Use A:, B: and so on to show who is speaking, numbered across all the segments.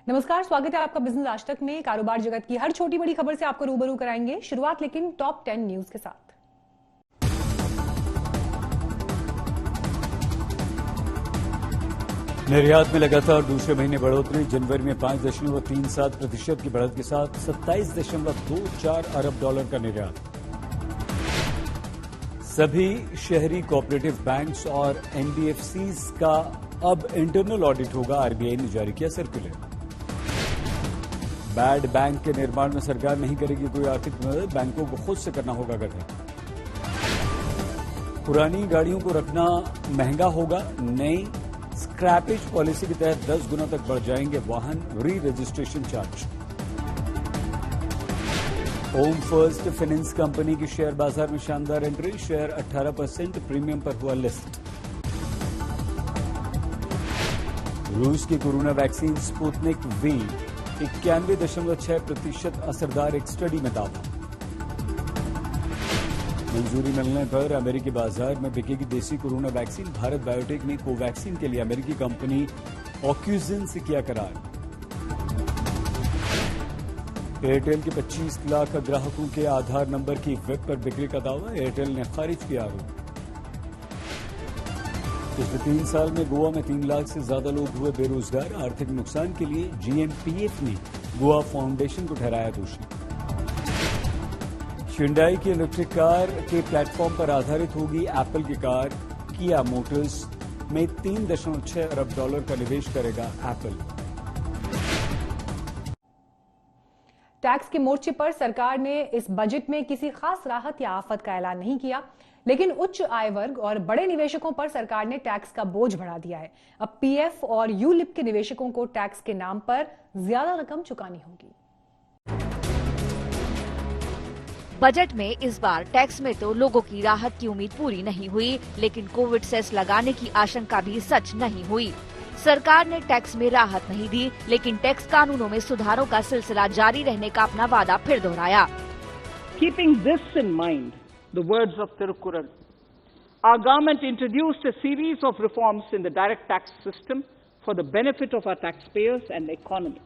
A: नमस्कार, स्वागत है आपका बिजनेस आज तक में। कारोबार जगत की हर छोटी बड़ी खबर से आपको रूबरू कराएंगे। शुरुआत लेकिन टॉप 10 न्यूज के साथ।
B: निर्यात में लगातार दूसरे महीने बढ़ोतरी। जनवरी में 5.37% की बढ़त के साथ 27.24 अरब डॉलर का निर्यात। सभी शहरी कोऑपरेटिव बैंक्स और एनबीएफसीज का अब इंटरनल ऑडिट होगा। आरबीआई ने जारी किया सर्कुलर। बैड बैंक के निर्माण में सरकार नहीं करेगी कोई आर्थिक मदद, बैंकों को खुद से करना होगा गठन। पुरानी गाड़ियों को रखना महंगा होगा, नई स्क्रैपेज पॉलिसी के तहत 10 गुना तक बढ़ जाएंगे वाहन री registration charge. Home first finance company की शेयर बाजार में शानदार एंट्री, शेयर 18% प्रीमियम पर हुआ लिस्ट। रूस की कोरोना वैक्सीन स्पुतनिक वी 91.6% असरदार, एक स्टडी में दावा। मंजूरी मिलने पर अमेरिकी बाजार में बिकेगी देसी कोरोना वैक्सीन। भारत बायोटेक ने कोवैक्सीन के लिए अमेरिकी कंपनी ऑक्यूजिन से किया करार। एयरटेल के 25 लाख ग्राहकों के आधार नंबर की वेब पर बिक्री का दावा, एयरटेल ने खारिज किया आरोप। पिछले 3 साल में गोवा में 3 लाख से ज्यादा लोग हुए बेरोजगार। आर्थिक नुकसान के लिए जीएमपीएफ ने गोवा फाउंडेशन को ठहराया दोषी। Hyundai की इलेक्ट्रिक कार के प्लेटफॉर्म पर आधारित होगी एप्पल की कार। किया मोटर्स में 3.6 अरब डॉलर का निवेश करेगा एप्पल।
A: टैक्स के मोर्चे पर सरकार ने इस बजट में किसी खास राहत या आफत का ऐलान नहीं किया, लेकिन उच्च आय वर्ग और बड़े निवेशकों पर सरकार ने टैक्स का बोझ बढ़ा दिया है। अब पीएफ और यूलिप के निवेशकों को टैक्स के नाम पर ज्यादा रकम चुकानी होगी।
C: बजट में इस बार टैक्स में तो लोगों की राहत की उम्मीद पूरी नहीं हुई, लेकिन कोविड सेस लगाने की आशंका भी सच नहीं हुई। सरकार ने टैक्स में राहत नहीं दी, लेकिन टैक्स कानूनों में सुधारों का सिलसिला जारी रहने का अपना वादा फिर दोहराया।
D: Keeping this in mind, the words of Thirukkural, our government introduced a series of reforms in the direct tax system for the benefit of our taxpayers and economy.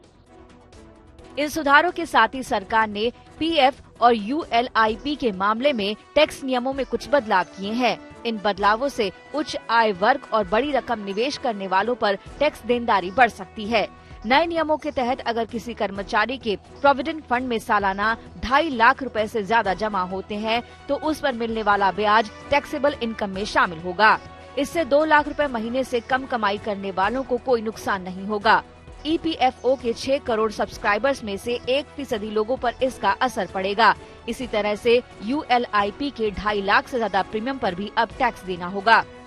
C: इन सुधारों के साथ ही सरकार ने पीएफ और यूएलआईपी के मामले में टैक्स नियमों में कुछ बदलाव किए हैं। इन बदलावों से उच्च आय वर्ग और बड़ी रकम निवेश करने वालों पर टैक्स देनदारी बढ़ सकती है। नए नियमों के तहत अगर किसी कर्मचारी के प्रोविडेंट फंड में सालाना 2.5 लाख रुपए से ज्यादा जमा होते हैं तो उस पर मिलने वाला ब्याज टैक्सेबल इनकम में शामिल होगा। इससे 2 लाख रुपए महीने से कम कमाई करने वालों को कोई नुकसान नहीं होगा। ईपीएफओ के 6 करोड़ सब्सक्राइबर्स में से 1% लोगों पर इसका असर पड़ेगा। इसी तरह से यूएलआईपी के 2.5 लाख से ज्यादा प्रीमियम पर भी अब टैक्स देना होगा।